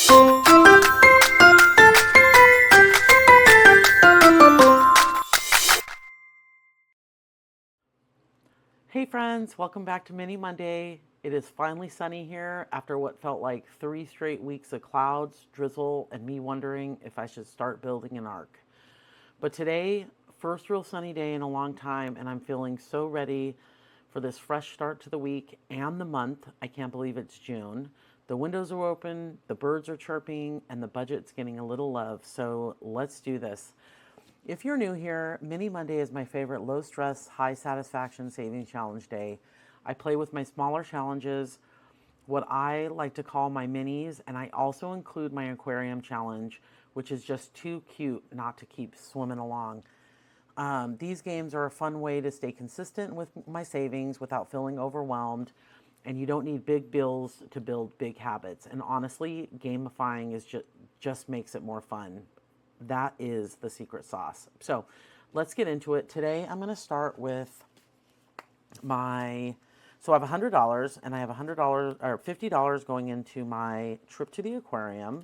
Hey friends, welcome back to Mini Monday. It is finally sunny here after what felt like 3 straight weeks of clouds, drizzle, and me wondering if I should start building an ark. But today, first real sunny day in a long time, and I'm feeling so ready for this fresh start to the week and the month. I can't believe it's June. The windows are open, the birds are chirping, and the budget's getting a little love. So let's do this. If you're new here, Mini Monday is my favorite low stress, high satisfaction saving challenge day. I play with my smaller challenges, what I like to call my minis, and I also include my aquarium challenge, which is just too cute not to keep swimming along. These games are a fun way to stay consistent with my savings without feeling overwhelmed, and you don't need big bills to build big habits. And honestly, gamifying is just makes it more fun. That is the secret sauce. So let's get into it. Today I'm going to start with so I have $100 and I have $100 or $50 going into my trip to the aquarium.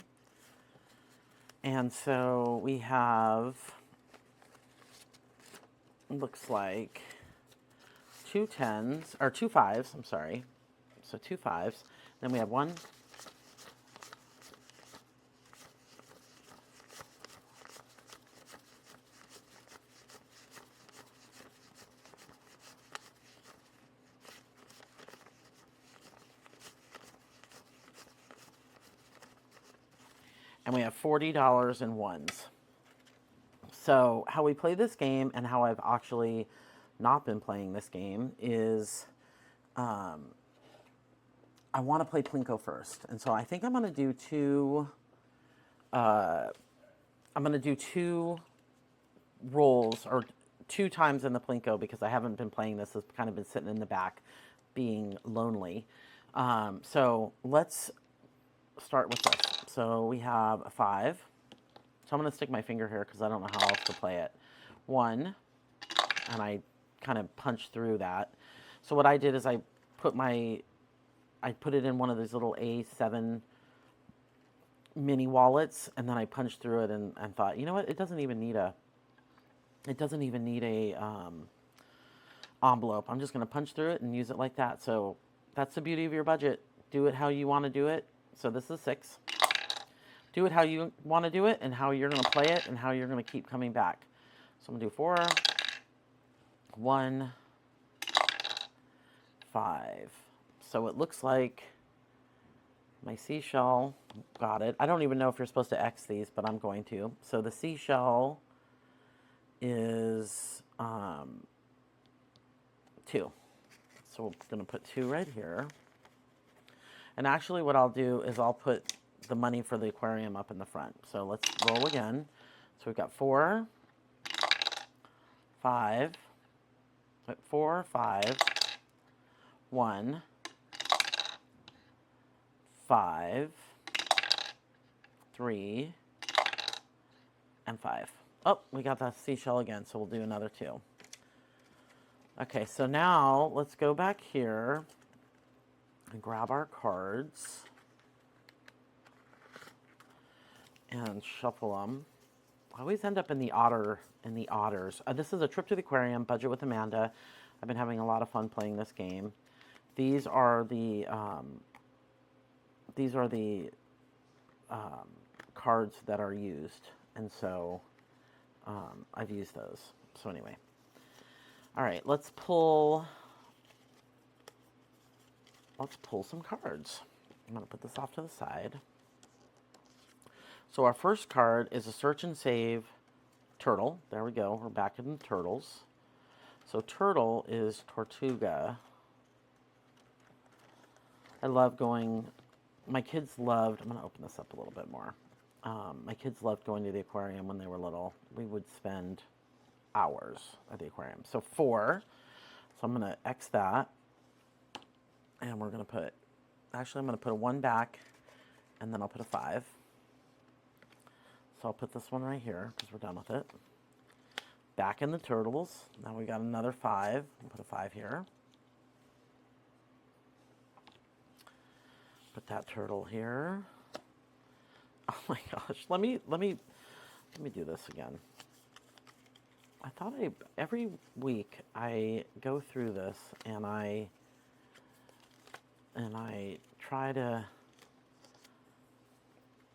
And so we have, looks like two tens, or two fives, I'm sorry. So two fives. Then we have one, and we have $40 in ones. So how we play this game and how I've actually not been playing this game is I want to play Plinko first. And so I think I'm going to do two rolls or two times in the Plinko because I haven't been playing this. It's kind of been sitting in the back being lonely. So let's start with this. So we have a 5. So I'm going to stick my finger here because I don't know how else to play it. 1, and I kind of punched through that. So what I did is I put it in one of these little A7 mini wallets, and then I punched through it and thought, you know what? It doesn't even need a envelope. I'm just going to punch through it and use it like that. So that's the beauty of your budget. Do it how you want to do it. So this is 6. Do it how you want to do it and how you're going to play it and how you're going to keep coming back. So I'm going to do 4, 1, 5. So it looks like my seashell got it. I don't even know if you're supposed to X these, but I'm going to. So the seashell is 2. So we're going to put 2 right here. And actually what I'll do is I'll put the money for the aquarium up in the front. So let's roll again. So we've got 4, 5, 4, 5, 1, 5, 3, and 5. Oh, we got that seashell again, so we'll do another 2. Okay, so now let's go back here and grab our cards and shuffle them. I always end up in the otters. This is a trip to the aquarium, budget with Amanda. I've been having a lot of fun playing this game. These are the cards that are used, and so I've used those. So anyway, all right, let's pull some cards. I'm going to put this off to the side. So our first card is a search and save turtle. There we go. We're back in the turtles. So turtle is Tortuga. I love going, my kids loved, I'm going to open this up a little bit more. My kids loved going to the aquarium when they were little. We would spend hours at the aquarium. So 4. So I'm going to X that. And we're going to put, actually I'm going to put a 1 back, and then I'll put a 5. So I'll put this one right here because we're done with it. Back in the turtles. Now we got another 5. I'll put a 5 here. Put that turtle here. my gosh. Let me do this again. I thought every week I go through this and I try to.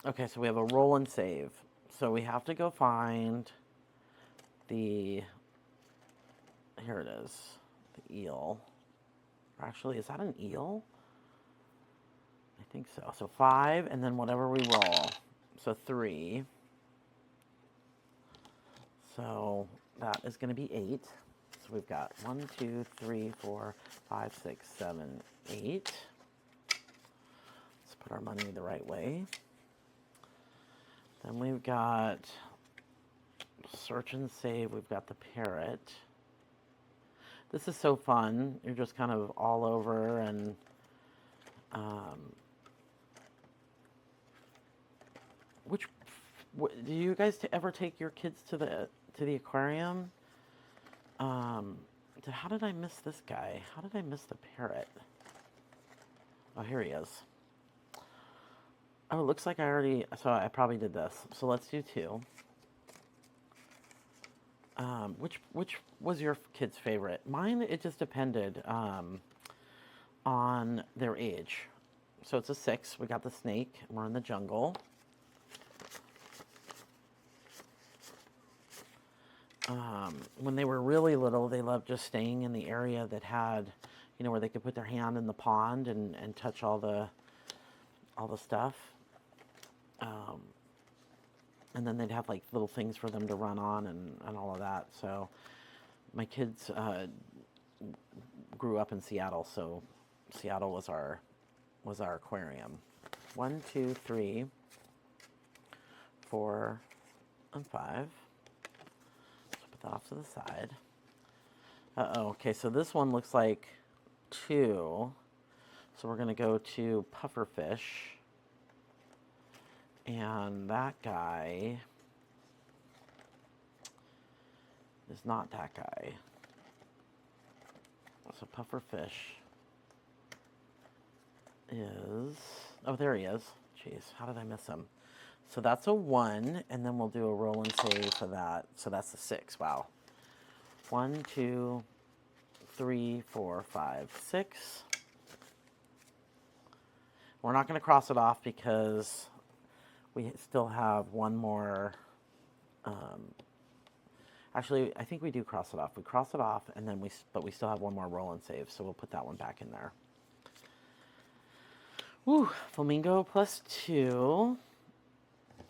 Okay, so we have a roll and save. So we have to go find the, here it is, the eel. Actually, is that an eel? I think so. So 5, and then whatever we roll. So 3. So that is going to be 8. So we've got 1, 2, 3, 4, 5, 6, 7, 8. Let's put our money the right way. Then we've got search and save. We've got the parrot. This is so fun. You're just kind of all over, and do you guys ever take your kids to the aquarium? How did I miss this guy? How did I miss the parrot? Oh, here he is. Oh, it looks like so I probably did this. So let's do 2. Which was your kid's favorite? Mine, it just depended on their age. So it's a 6. We got the snake. We're in the jungle. When they were really little, they loved just staying in the area that had, where they could put their hand in the pond and touch all the stuff. And then they'd have like little things for them to run on and all of that. So my kids grew up in Seattle, so Seattle was our aquarium. 1, 2, 3, 4, and 5. So put that off to the side. Okay, so this one looks like 2. So we're going to go to pufferfish. And that guy is not that guy. So pufferfish is, oh, there he is. Jeez, how did I miss him? So that's a 1, and then we'll do a roll and save for that. So that's a 6. Wow. 1, 2, 3, 4, 5, 6. We're not going to cross it off because we still have one more. Actually, I think we do cross it off. We cross it off, and then but we still have one more roll and save, so we'll put that one back in there. Woo, flamingo plus 2.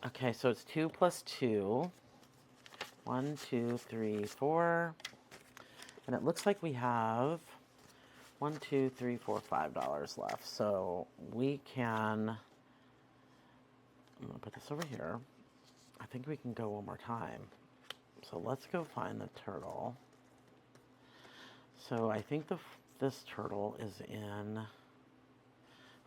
Okay, so it's 2 plus 2. 1, 2, 3, 4. And it looks like we have $1, $2, $3, $4, $5 left. So we can, I'm going to put this over here. I think we can go one more time. So let's go find the turtle. So I think this turtle is in,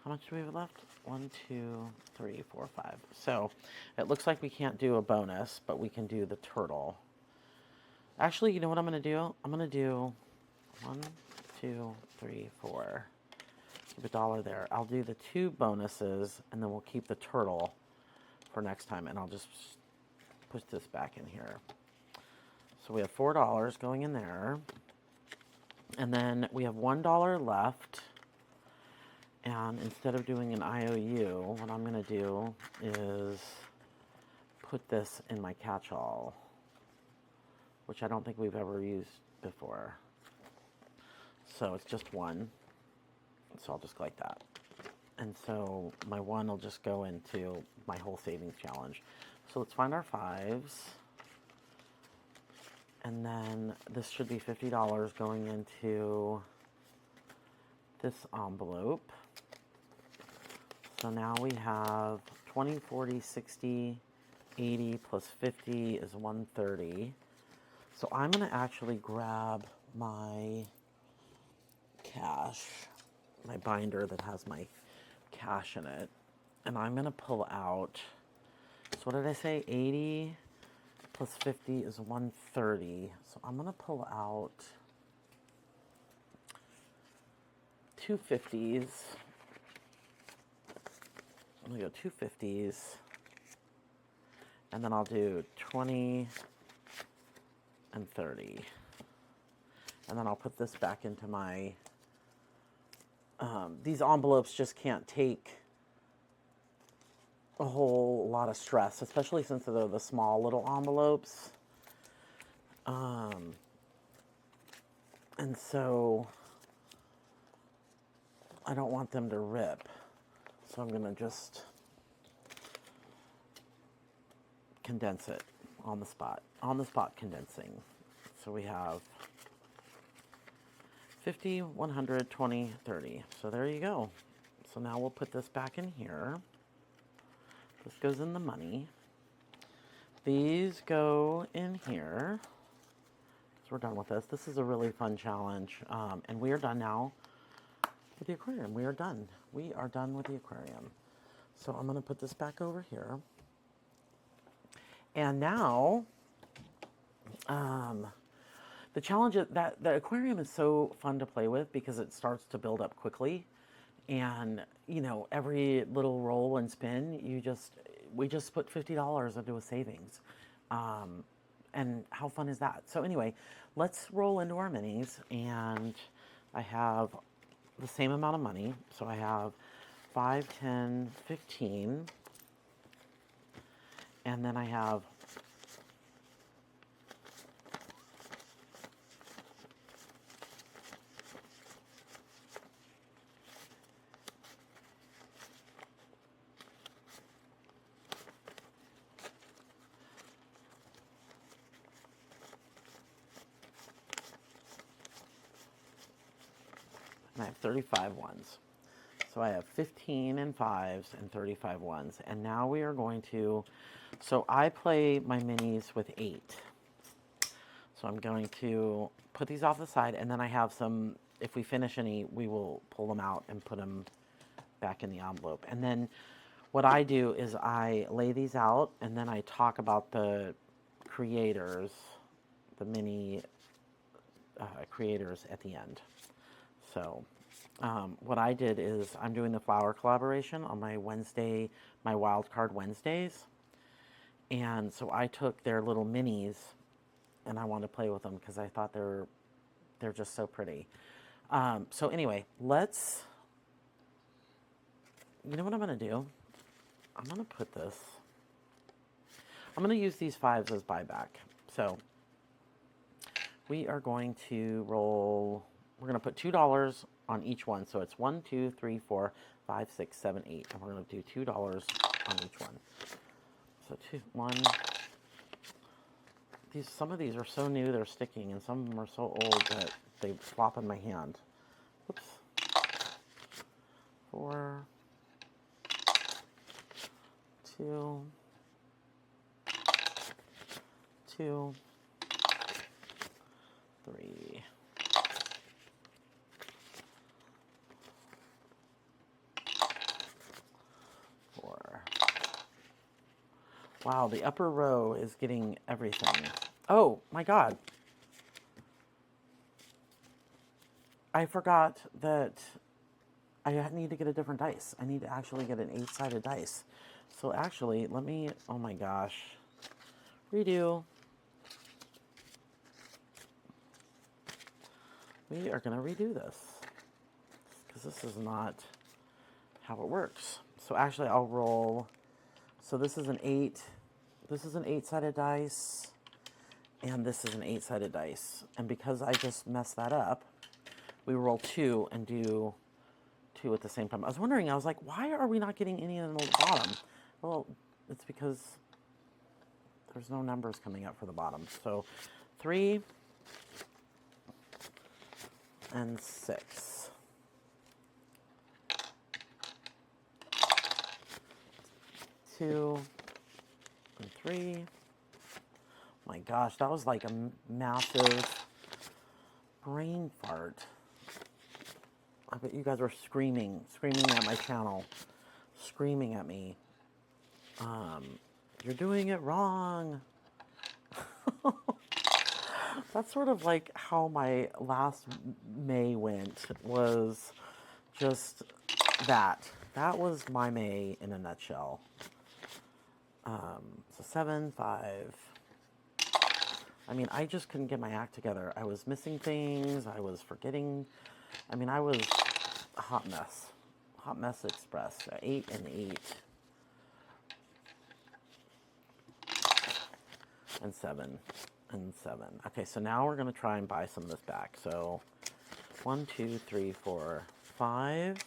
how much do we have left? 1, 2, 3, 4, 5. So it looks like we can't do a bonus, but we can do the turtle. Actually, you know what I'm going to do? I'm going to do 1, 2, 3, 4. Keep $1 there. I'll do the 2 bonuses, and then we'll keep the turtle for next time, and I'll just push this back in here. So we have $4 going in there, and then we have $1 left. And instead of doing an IOU, what I'm going to do is put this in my catch-all, which I don't think we've ever used before. So it's just 1. So I'll just go like that. And so my 1 will just go into my whole savings challenge. So let's find our 5s. And then this should be $50 going into this envelope. So now we have 20, 40, 60, 80 plus 50 is 130. So I'm going to actually grab my cash, my binder that has my cash in it, and I'm going to pull out, so what did I say, 80 plus 50 is 130. So I'm going to pull out 2 50s. I'm going to go 2 50s, And then I'll do 20 and 30. And then I'll put this back into my, these envelopes just can't take a whole lot of stress, especially since they're the small little envelopes. And so I don't want them to rip. So I'm going to just condense it on the spot condensing. So we have 50, 100, 20, 30. So there you go. So now we'll put this back in here. This goes in the money. These go in here. So we're done with this. This is a really fun challenge. And we are done now with the aquarium. We are done. We are done with the aquarium. So I'm going to put this back over here. And now, the challenge is that the aquarium is so fun to play with because it starts to build up quickly. And, you know, every little roll and spin, we just put $50 into a savings. And how fun is that? So anyway, let's roll into our minis. And I have the same amount of money. So I have 5, 10, 15. And then I have I have 35 ones. So I have 15 and 5s and 35 ones. And now we are going to, so I play my minis with 8. So I'm going to put these off the side, and then I have some, if we finish any, we will pull them out and put them back in the envelope. And then what I do is I lay these out, and then I talk about the creators, the mini creators at the end. So what I did is I'm doing the flower collaboration on my Wednesday, my wildcard Wednesdays. And so I took their little minis and I wanted to play with them because I thought they're just so pretty. So anyway, you know what I'm going to do? I'm going to put this, I'm going to use these 5s as buyback. So we are going to roll, we're going to put $2 on each one. So it's 1, 2, 3, 4, 5, 6, 7, 8. And we're going to do $2 on each one. So 1. Some of these are so new they're sticking, and some of them are so old that they flop in my hand. Oops. 4, 2, 2, 3. Wow, the upper row is getting everything. Oh, my God. I forgot that I need to get a different dice. I need to actually get an 8-sided dice. So actually, oh my gosh. Redo. We are going to redo this because this is not how it works. So actually, I'll roll. So this is an 8. This is an 8-sided dice. And this is an 8-sided dice. And because I just messed that up, we roll 2 and do 2 at the same time. I was wondering, I was like, why are we not getting any on the bottom? Well, it's because there's no numbers coming up for the bottom. So 3 and 6. 2 and 3. My gosh, that was like a massive brain fart. I bet you guys were screaming at my channel, screaming at me. You're doing it wrong. That's sort of like how my last May went, was just that. That was my May in a nutshell. So 7, 5. I mean, I just couldn't get my act together. I was missing things. I was forgetting. I mean, I was a hot mess. Hot mess express. 8 and 8. And 7 and 7. Okay, so now we're going to try and buy some of this back. So 1, 2, 3, 4, 5.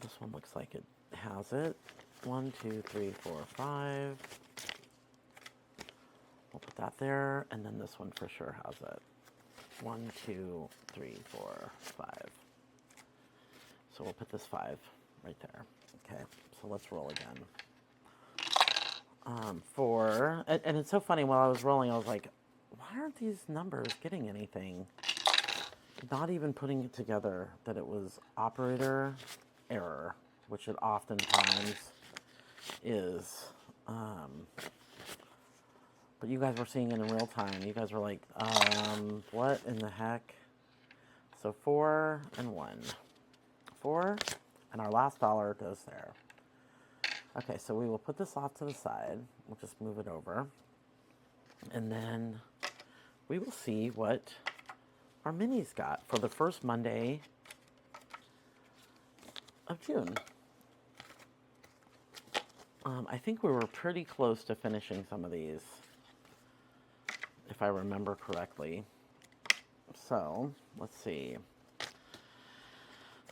This one looks like it has it. 1, 2, 3, 4, 5. We'll put that there, and then this one for sure has it. 1, 2, 3, 4, 5. So we'll put this 5 right there. Okay, so let's roll again. 4, and it's so funny, while I was rolling, I was like, why aren't these numbers getting anything? Not even putting it together that it was operator error, which it oftentimes is. But you guys were seeing it in real time. You guys were like, what in the heck? So 4 and 1. 4, and our last dollar goes there. Okay, so we will put this off to the side. We'll just move it over. And then we will see what our minis got for the first Monday of June. I think we were pretty close to finishing some of these, if I remember correctly. So, let's see.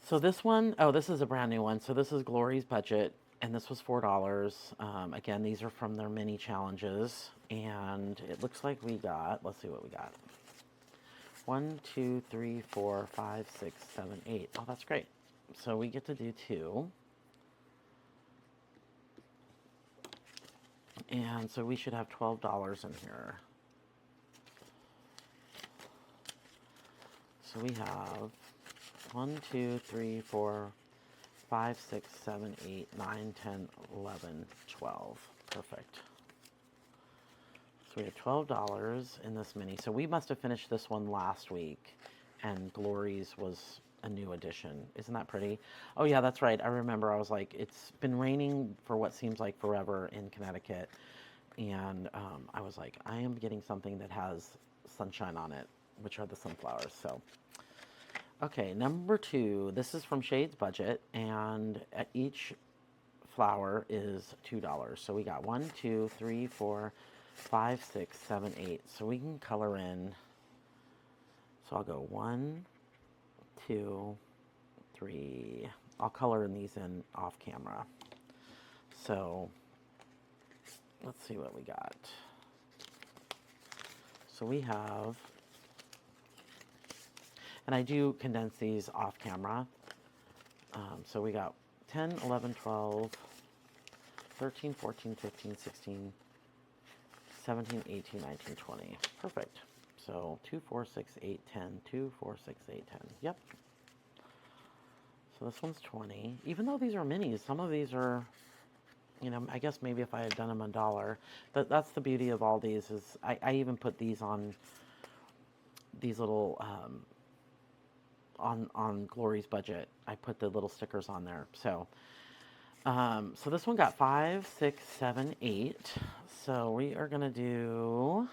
So this one, oh, this is a brand new one. So this is Glory's Budget, and this was $4. Again, these are from their mini challenges, and it looks like we got, let's see what we got. 1, 2, 3, 4, 5, 6, 7, 8. Oh, that's great. So we get to do 2. And so we should have $12 in here. So we have 1, 2, 3, 4, 5, 6, 7, 8, 9, 10, 11, 12. Perfect. So we have $12 in this mini. So we must have finished this one last week, and Glory's was a new addition. Isn't that pretty? Oh yeah, that's right. I remember, I was like, it's been raining for what seems like forever in Connecticut. And I was like, I am getting something that has sunshine on it, which are the sunflowers. So, okay, number 2. This is from Shade's Budget, and at each flower is $2. So we got 1, 2, 3, 4, 5, 6, 7, 8. So we can color in. So I'll go 1, 2, 3. I'll color in these in off camera. So let's see what we got. So we have, and I do condense these off camera. So we got 10, 11, 12, 13, 14, 15, 16, 17, 18, 19, 20. Perfect. So 2, 4, 6, 8, 10. 2, 4, 6, 8, 10. Yep. So this one's 20. Even though these are minis, some of these are, you know, I guess maybe if I had done them $1. That's the beauty of all these, is I even put these on these little, on Glory's Budget. I put the little stickers on there. So, so this one got 5, 6, 7, 8. So we are going to do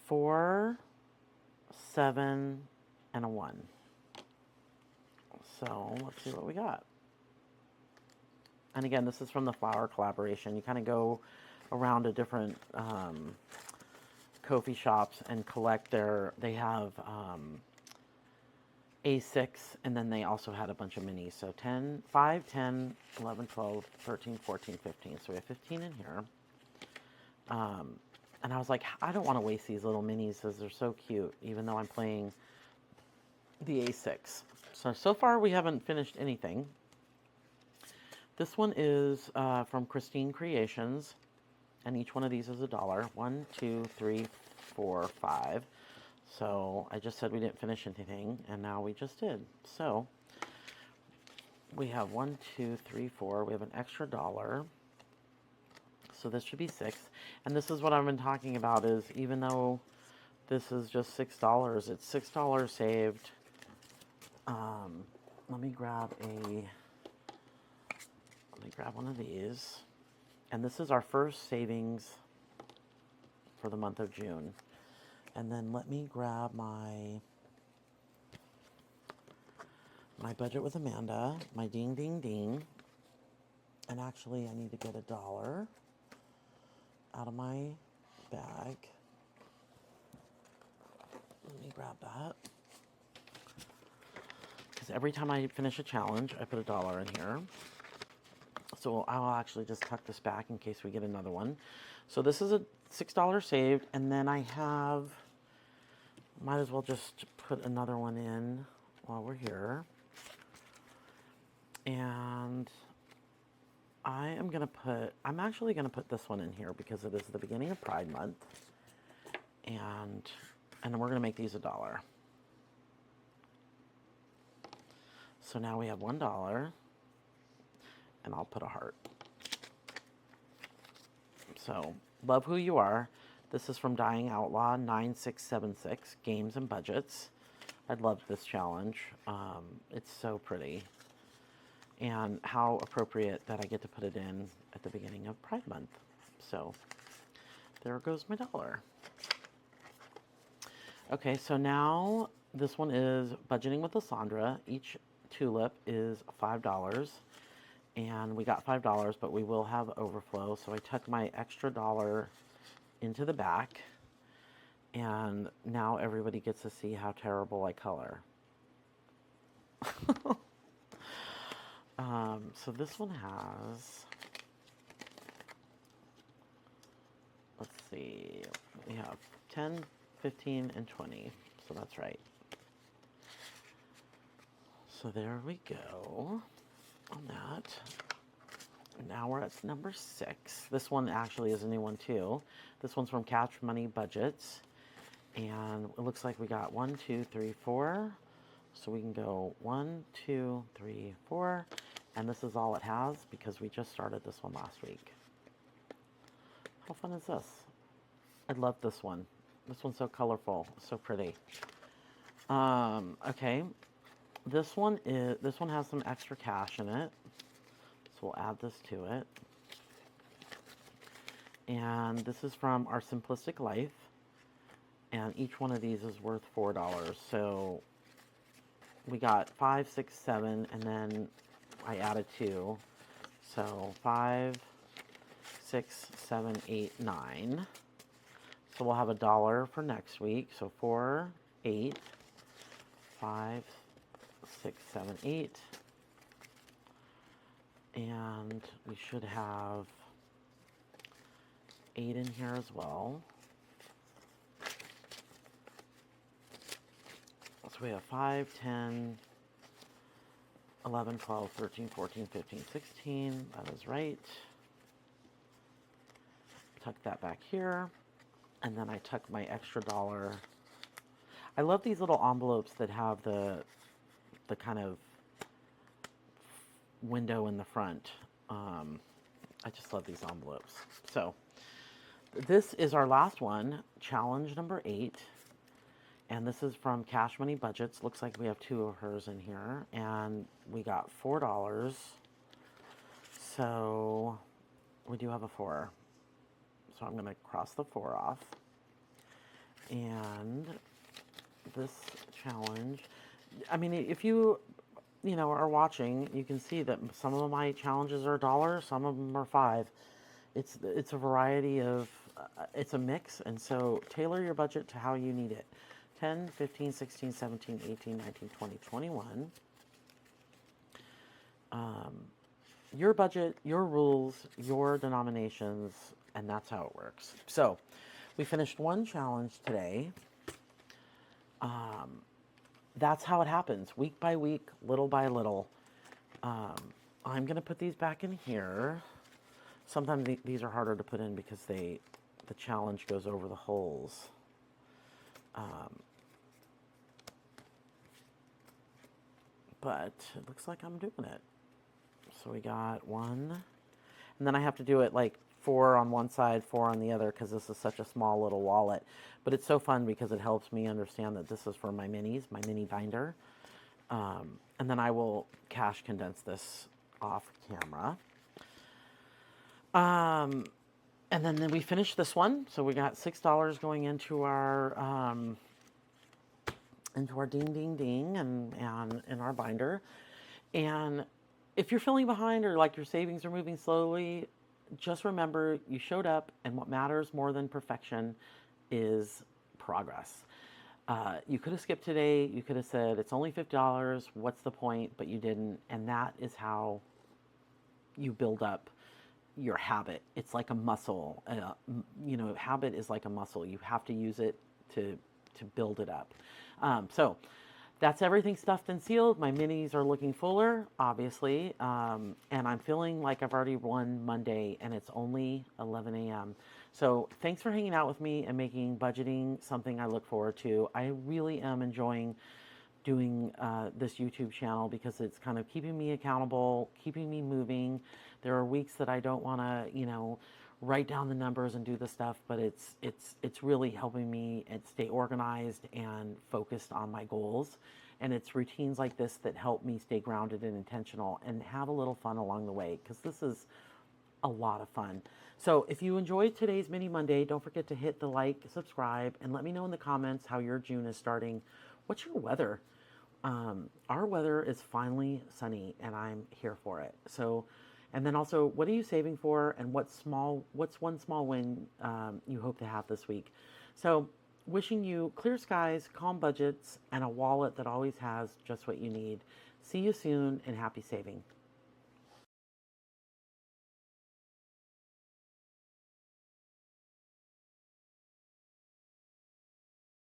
4, 7, and a 1. So let's see what we got. And again, this is from the flower collaboration. You kind of go around to different Ko-fi shops and collect they have A6, and then they also had a bunch of minis. So 10, 5, 10, 11, 12, 13, 14, 15. So we have 15 in here. And I was like, I don't want to waste these little minis because they're so cute, even though I'm playing the A6. So far we haven't finished anything. This one is from Christine Creations, and each one of these is $1. 1, 2, 3, 4, 5. So I just said we didn't finish anything, and now we just did. So we have 1, 2, 3, 4. We have an extra $1. So this should be 6. And this is what I've been talking about, is even though this is just $6, it's $6 saved. Let me grab a Let me grab one of these. And this is our first savings for the month of June. And then let me grab my budget with Amanda, my ding, ding, ding. And actually, I need to get $1 out of my bag. Let me grab that. Because every time I finish a challenge, I put $1 in here. So I'll actually just tuck this back in case we get another one. So this is a $6 saved, and then I have, might as well just put another one in while we're here. And I'm actually gonna put this one in here because it is the beginning of Pride Month. And we're gonna make these $1. So now we have $1, and I'll put a heart. So, love who you are. This is from Dying Outlaw 9676, Games and Budgets. I love this challenge. It's so pretty. And how appropriate that I get to put it in at the beginning of Pride Month. So, there goes my $1. Okay, so now this one is Budgeting with Alessandra. Each tulip is $5. And we got $5, but we will have overflow. So I tuck my extra $1 into the back. And now everybody gets to see how terrible I color. So this one has, let's see, we have 10, 15, and 20. So that's right. So there we go on that. Now we're at number 6. This one actually is a new one too. This one's from Cash Money Budgets. And it looks like we got 1, 2, 3, 4. So we can go 1, 2, 3, 4. And this is all it has because we just started this one last week. How fun is this? I love this one. This one's so colorful, so pretty. Okay. This one has some extra cash in it. So we'll add this to it. And this is from Our Simplistic Life. And each one of these is worth $4. So we got 5, 6, 7, and then I added 2. So 5, 6, 7, 8, 9. So we'll have $1 for next week. So 4, 8, 5, 6, 7, 8. And we should have 8 in here as well. So we have 5, 10, 11, 12, 13, 14, 15, 16. That is right. Tuck that back here. And then I tuck my extra $1. I love these little envelopes that have the kind of window in the front. I just love these envelopes. So this is our last one, challenge number 8. And this is from Cash Money Budgets. Looks like we have 2 of hers in here. And we got $4. So we do have a 4. So I'm going to cross the 4 off. And this challenge, I mean, if you are watching, you can see that some of my challenges are $1, some of them are 5. It's a variety of, it's a mix. And so tailor your budget to how you need it. 10, 15, 16, 17, 18, 19, 20, 21. Your budget, your rules, your denominations, and that's how it works. So we finished one challenge today. That's how it happens, week by week, little by little. I'm going to put these back in here. Sometimes these are harder to put in because the challenge goes over the holes. But it looks like I'm doing it. So we got 1, and then I have to do it like 4 on one side, 4 on the other, because this is such a small little wallet. But it's so fun because it helps me understand that this is for my minis, my mini binder. And then I will cash condense this off camera. Um, and then we finished this one, so we got $6 going into our ding ding ding and in our binder. And if you're feeling behind or like your savings are moving slowly, just remember you showed up, and what matters more than perfection is progress. You could have skipped today. You could have said, it's only $50. What's the point? But you didn't. And that is how you build up your habit. It's like a muscle. Habit is like a muscle. You have to use it to build it up. So that's everything stuffed and sealed. My minis are looking fuller, obviously, and I'm feeling like I've already won Monday, and it's only 11 a.m. So thanks for hanging out with me and making budgeting something I look forward to. I really am enjoying doing this YouTube channel because it's kind of keeping me accountable, keeping me moving. There are weeks that I don't want to, write down the numbers and do the stuff, but it's really helping me and stay organized and focused on my goals. And it's routines like this that help me stay grounded and intentional and have a little fun along the way, because this is a lot of fun. So if you enjoyed today's Mini Monday, don't forget to hit the like, subscribe, and let me know in the comments how your June is starting. What's your weather? Our weather is finally sunny, and I'm here for it. So, and then also, what are you saving for, and what's one small win you hope to have this week? So, wishing you clear skies, calm budgets, and a wallet that always has just what you need. See you soon, and happy saving.